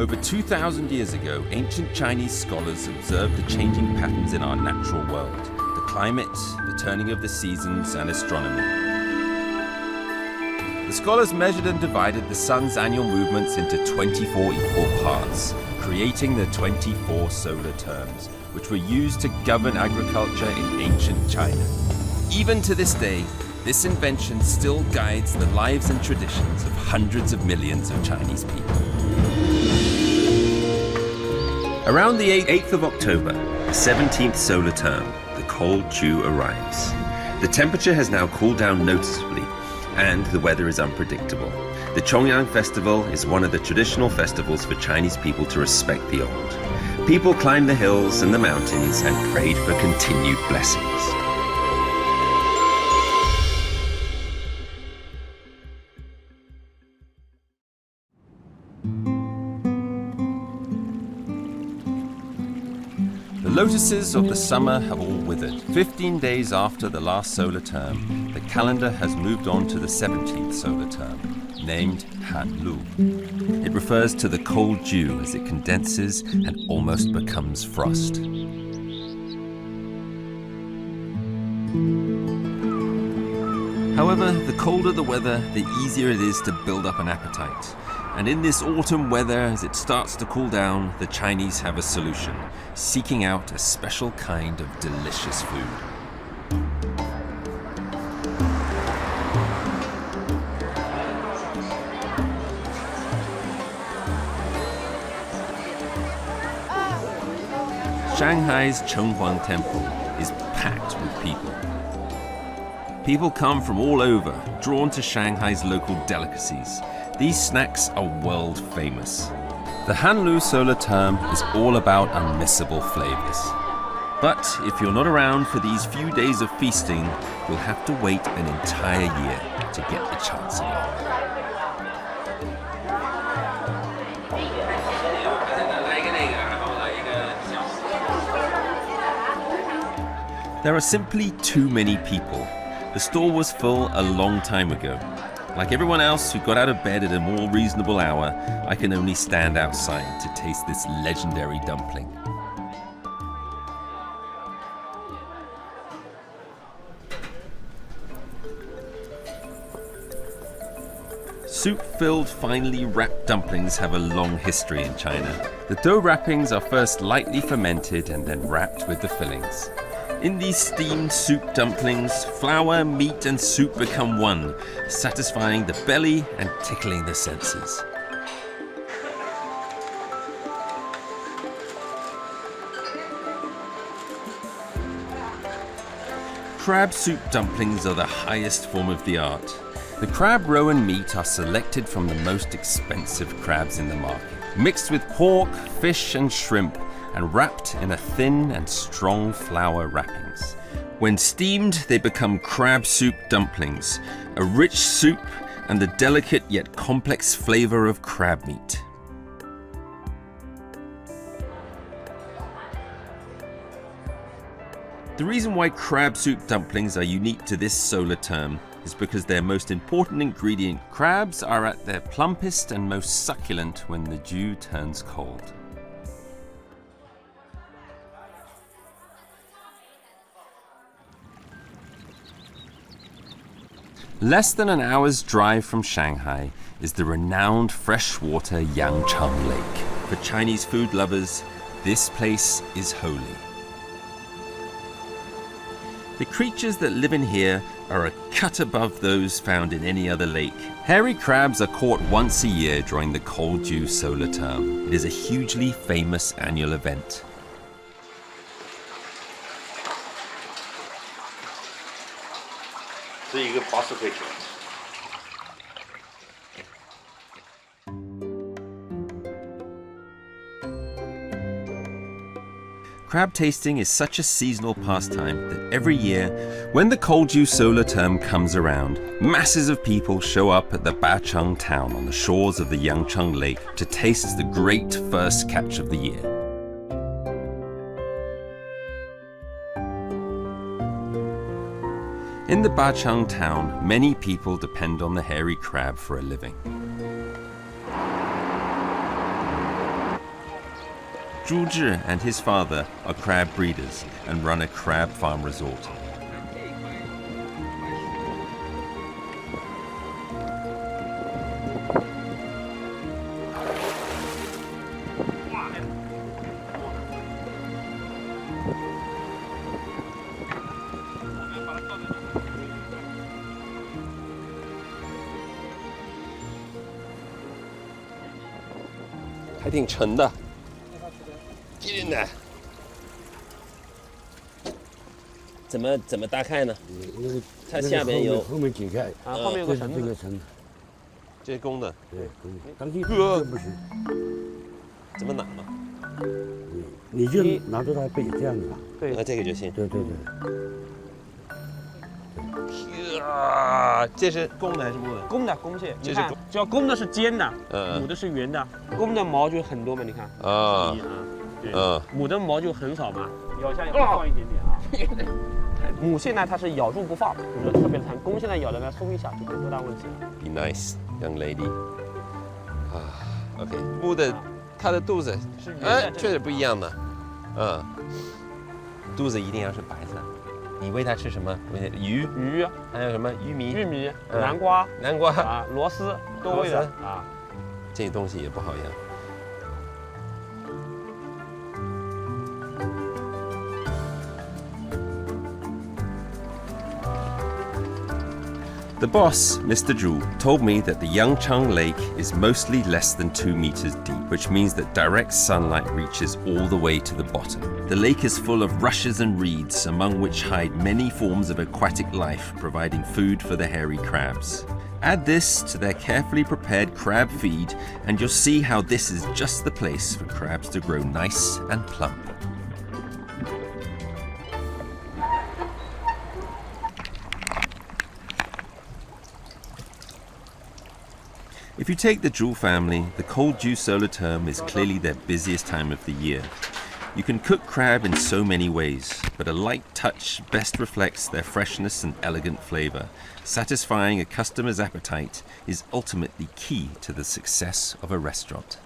Over 2,000 years ago, ancient Chinese scholars observed the changing patterns in our natural world, the climate, the turning of the seasons, and astronomy. The scholars measured and divided the sun's annual movements into 24 equal parts, creating the 24 solar terms, which were used to govern agriculture in ancient China. Even to this day, this invention still guides the lives and traditions of hundreds of millions of Chinese people. Around the 8th of October, the 17th solar term, the cold Chu arrives. The temperature has now cooled down noticeably, and the weather is unpredictable. The Chongyang Festival is one of the traditional festivals for Chinese people to respect the old. People climbed the hills and the mountains and prayed for continued blessings. The lotuses of the summer have all withered. 15 days after the last solar term, the calendar has moved on to the 17th solar term, named Han Lu. It refers to the cold dew as it condenses and almost becomes frost. However, the colder the weather, the easier it is to build up an appetite. And in this autumn weather, as it starts to cool down, the Chinese have a solution, seeking out a special kind of delicious food. Shanghai's Chenghuang Temple is packed with people. People come from all over, drawn to Shanghai's local delicacies. These snacks are world famous. The Hanlu solar term is all about unmissable flavors. But if you're not around for these few days of feasting, you'll have to wait an entire year to get the chance again. There are simply too many people. The store was full a long time ago. Like everyone else who got out of bed at a more reasonable hour, I can only stand outside to taste this legendary dumpling. Soup-filled, finely wrapped dumplings have a long history in China. The dough wrappings are first lightly fermented and then wrapped with the fillings. In these steamed soup dumplings, flour, meat, and soup become one, satisfying the belly and tickling the senses. Crab soup dumplings are the highest form of the art. The crab roe and meat are selected from the most expensive crabs in the market, mixed with pork, fish, and shrimp, and wrapped in a thin and strong flour wrappings. When steamed, they become crab soup dumplings, a rich soup and the delicate yet complex flavor of crab meat. The reason why crab soup dumplings are unique to this solar term is because their most important ingredient, crabs, are at their plumpest and most succulent when the dew turns cold. Less than an hour's drive from Shanghai is the renowned freshwater Yangcheng Lake. For Chinese food lovers, this place is holy. The creatures that live in here are a cut above those found in any other lake. Hairy crabs are caught once a year during the cold dew solar term. It is a hugely famous annual event. Crab tasting is such a seasonal pastime that every year, when the cold dew solar term comes around, masses of people show up at the Bacheng town on the shores of the Yangcheng Lake to taste the great first catch of the year. In the Bacheng town, many people depend on the hairy crab for a living. Zhu Zhi and his father are crab breeders and run a crab farm resort. I think 沉的。Get in there. 怎么打开呢？它下边有后面解开啊，后面有个绳子。这个绳子，这是公的。对，当心这不行。怎么拿呢？你就拿着它背这样子拿。对，那这个就行。对。啊，这是公的还是母的？公的公蟹，这是你看，只要公的是尖的，嗯母的是圆的，公的毛就很多嘛，你看。啊，对，母的毛就很少嘛，咬下也会放一点点啊。母蟹呢，它是咬住不放，有的特别疼；公蟹呢，咬的呢松一下就没多大问题了。Be nice, young lady. 啊 ，OK， 母的，它的肚子是圆的，确实不一样的，肚子一定要是白色。你喂它吃什么？鱼，还有什么玉米、南瓜啊，螺丝都喂的啊。这东西也不好养。The boss, Mr. Zhu, told me that the Yangchang Lake is mostly less than 2 meters deep, which means that direct sunlight reaches all the way to the bottom. The lake is full of rushes and reeds, among which hide many forms of aquatic life, providing food for the hairy crabs. Add this to their carefully prepared crab feed, and you'll see how this is just the place for crabs to grow nice and plump. If you take the Zhu family, the cold dew solar term is clearly their busiest time of the year. You can cook crab in so many ways, but a light touch best reflects their freshness and elegant flavor. Satisfying a customer's appetite is ultimately key to the success of a restaurant.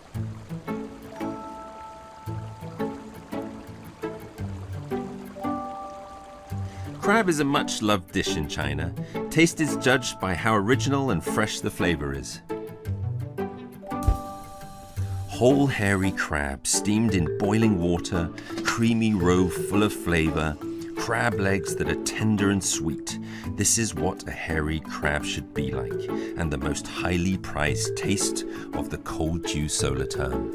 Crab is a much-loved dish in China. Taste is judged by how original and fresh the flavor is. Whole hairy crab steamed in boiling water, creamy roe full of flavor, crab legs that are tender and sweet. This is what a hairy crab should be like, and the most highly prized taste of the cold dew solar term.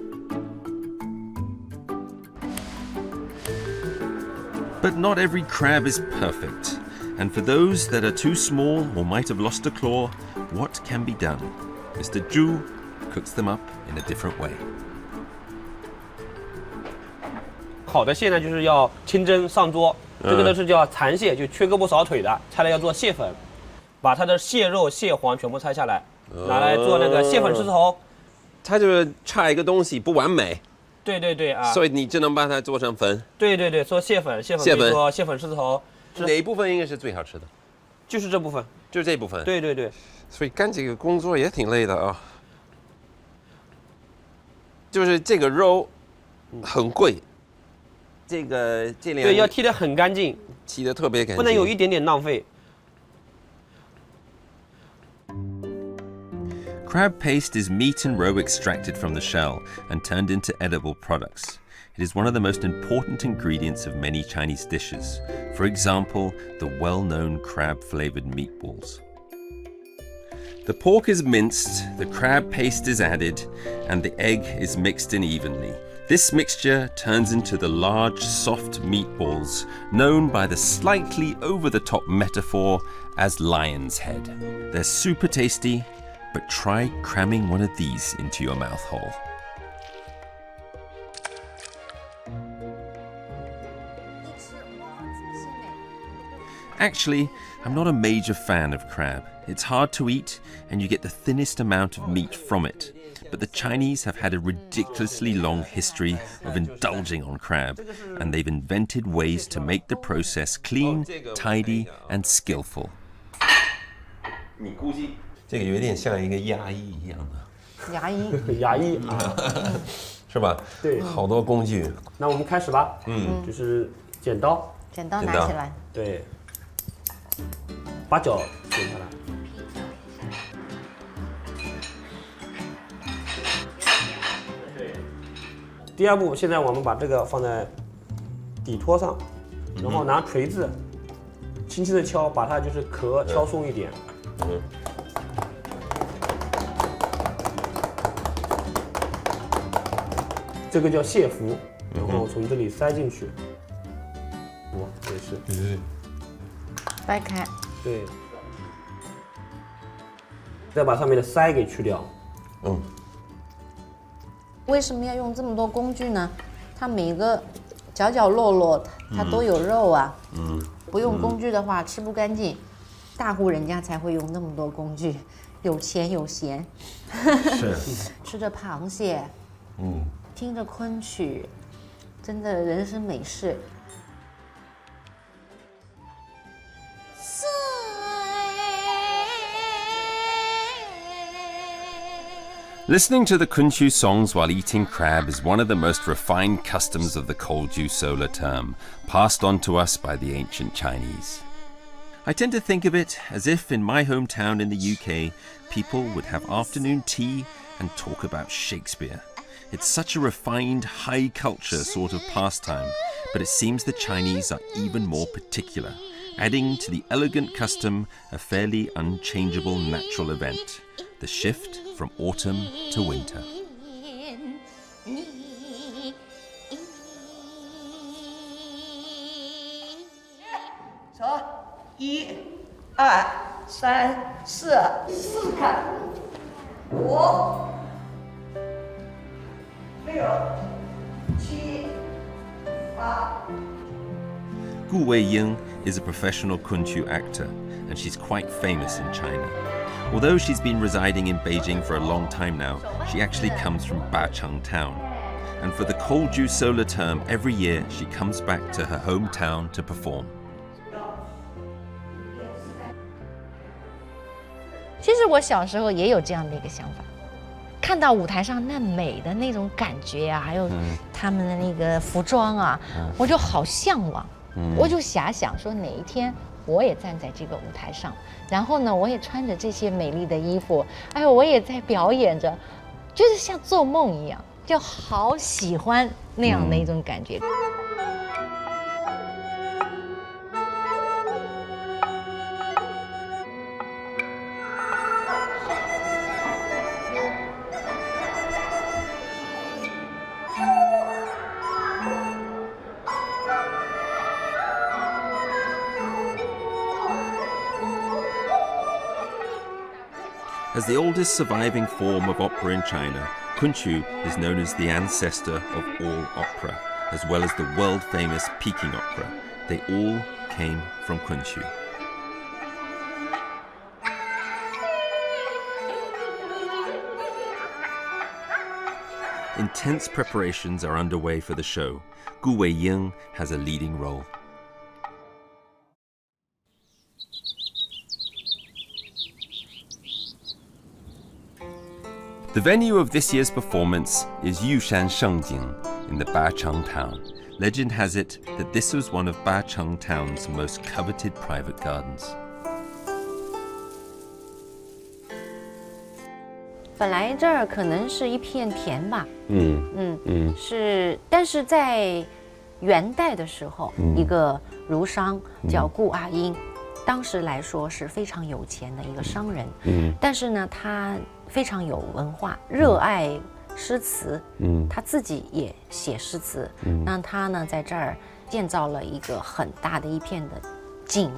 But not every crab is perfect, and for those that are too small or might have lost a claw, what can be done? Mr. Zhu cooks them up in a different way. 好的蟹呢，就是要清蒸上桌，这个呢是叫残蟹，就缺胳膊少腿的，拆了要做蟹粉，把它的蟹肉、蟹黄全部拆下来，拿来做那个蟹粉狮子头。它就是差一个东西不完美。对啊。所以你只能把它做成粉。对，做蟹粉做蟹粉狮子头。哪一部分应该是最好吃的？就是这部分。就是这部分。对。所以干这个工作也挺累的啊。就是这个肉很贵，这两对要剔得很干净，剔得特别干净，不能有一点点浪费。Crab paste is meat and roe extracted from the shell and turned into edible products. It is one of the most important ingredients of many Chinese dishes. For example, the well-known crab-flavored meatballs. The pork is minced, the crab paste is added, and the egg is mixed in evenly. This mixture turns into the large, soft meatballs, known by the slightly over-the-top metaphor as lion's head. They're super tasty, but try cramming one of these into your mouth hole. Actually, I'm not a major fan of crab. It's hard to eat, and you get the thinnest amount of meat from it. But the Chinese have had a ridiculously long history of indulging on crab, and they've invented ways to make the process clean, tidy, and skillful. 你估计这个有点像一个牙医一样的。牙医啊，是吧？对，好多工具。那我们开始吧。就是剪刀，剪刀拿起来，对，把脚剪下来。第二步，现在我们把这个放在底托上，然后拿锤子轻轻的敲，把它就是壳敲松一点。这个叫蟹服，然后从这里塞进去。也是。掰开。对。再把上面的鳃给去掉。为什么要用这么多工具呢？它每一个角角落落它都有肉啊。不用工具的话吃不干净，大户人家才会用那么多工具，有钱有闲。是。吃着螃蟹，听着昆曲，真的人生美事。Listening to the Kunchu songs while eating crab is one of the most refined customs of the Kolju solar term, passed on to us by the ancient Chinese. I tend to think of it as if in my hometown in the UK, people would have afternoon tea and talk about Shakespeare. It's such a refined, high culture sort of pastime, but it seems the Chinese are even more particular, adding to the elegant custom a fairly unchangeable natural event, the shift from autumn to winter. Gu Weiying is a professional Kunchu actor, and she's quite famous in China. Although she's been residing in Beijing for a long time now, she actually comes from Bachang town. And for the Kolju solar term, every year she comes back to her hometown to perform. 其实我小时候也有这样的一个想法，看到舞台上那美的那种感觉啊，还有他们的那个服装啊，我就好向往。我就遐想说哪一天我也站在这个舞台上，然后呢，我也穿着这些美丽的衣服，哎呦，我也在表演着，就是像做梦一样，就好喜欢那样的一种感觉。As the oldest surviving form of opera in China, Kunchu is known as the ancestor of all opera, as well as the world-famous Peking opera. They all came from Kunchu. Intense preparations are underway for the show. Gu Weiying has a leading role. The venue of this year's performance is Yushan Shengjing in the Bachang town. Legend has it that this was one of Bachang town's most coveted private gardens. 本来这儿可能是一片田吧，是，但是在元代的时候，一个儒商叫顾阿英，当时来说是非常有钱的一个商人，但是呢，他非常有文化，热爱诗词，他自己也写诗词，让他呢在这儿建造了一个很大的一片的景，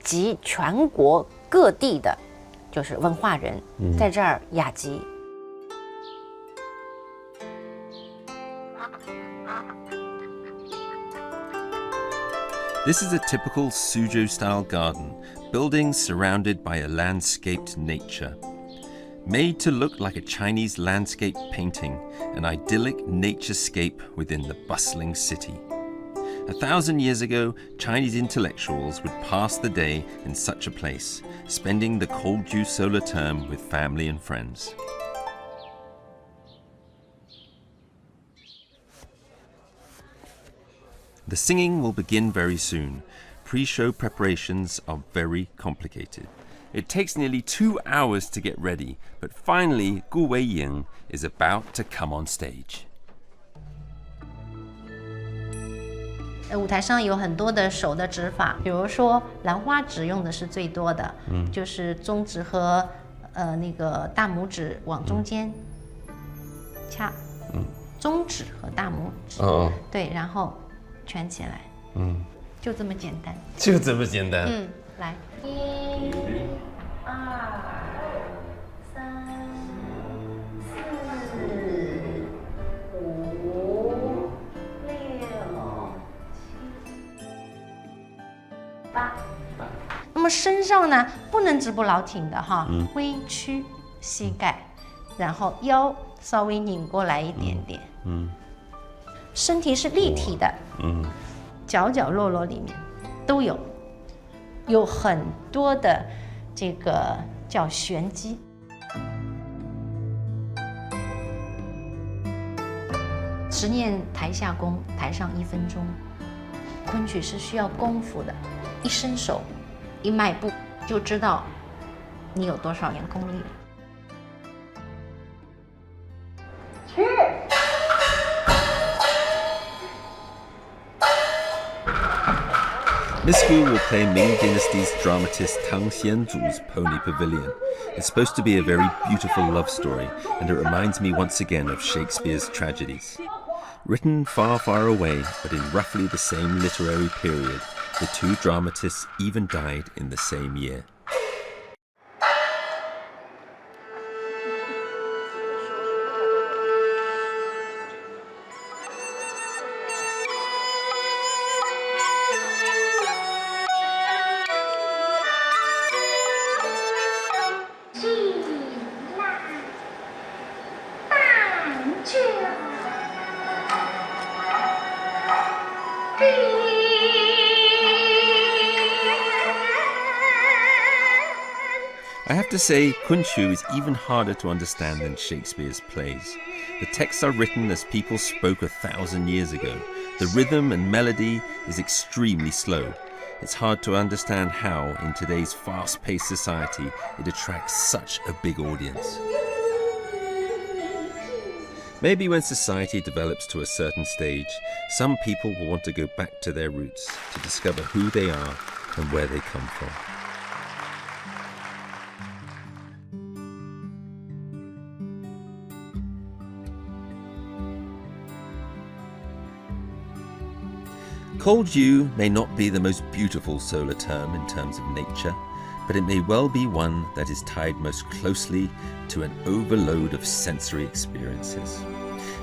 集全国各地的，就是文化人在这儿雅集。This is a typical Suzhou-style garden, buildings surrounded by a landscaped nature. Made to look like a Chinese landscape painting, an idyllic naturescape within the bustling city. 1,000 years ago, Chinese intellectuals would pass the day in such a place, spending the Kolju solar term with family and friends. The singing will begin very soon. Pre-show preparations are very complicated. It takes nearly 2 hours to get ready, but finally Gu Weiying is about to come on stage. 舞台上有很多的手的指法，比如说兰花指用的是最多的，就是中指和那个大拇指往中间掐，中指和大拇指，对，然后圈起来，就这么简单，就这么简单。来，1、2、3、4、5、6、7、8。那么身上呢，不能直不老挺的哈，微屈膝盖，然后腰稍微拧过来一点点，身体是立体的，角角落落里面都有很多的这个叫玄机。10念台下功，台上1分钟。昆曲是需要功夫的，一伸手，一迈步，就知道你有多少年功力了。Miss Gu will play Ming Dynasty's dramatist Tang Xianzu's Pony Pavilion. It's supposed to be a very beautiful love story, and it reminds me once again of Shakespeare's tragedies. Written far, far away, but in roughly the same literary period, the two dramatists even died in the same year. I have to say, Kunshu is even harder to understand than Shakespeare's plays. The texts are written as people spoke 1,000 years ago. The rhythm and melody is extremely slow. It's hard to understand how, in today's fast-paced society, it attracts such a big audience. Maybe when society develops to a certain stage, some people will want to go back to their roots to discover who they are and where they come from. Cold dew may not be the most beautiful solar term in terms of nature, but it may well be one that is tied most closely to an overload of sensory experiences.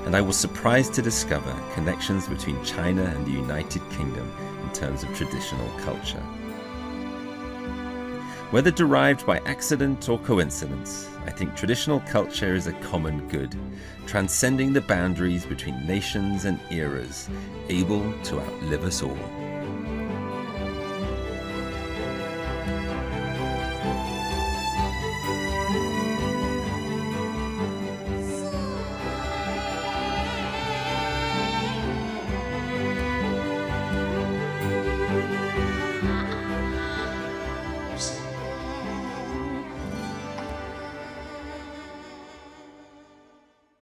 And I was surprised to discover connections between China and the United Kingdom in terms of traditional culture. Whether derived by accident or coincidence, I think traditional culture is a common good, transcending the boundaries between nations and eras, able to outlive us all.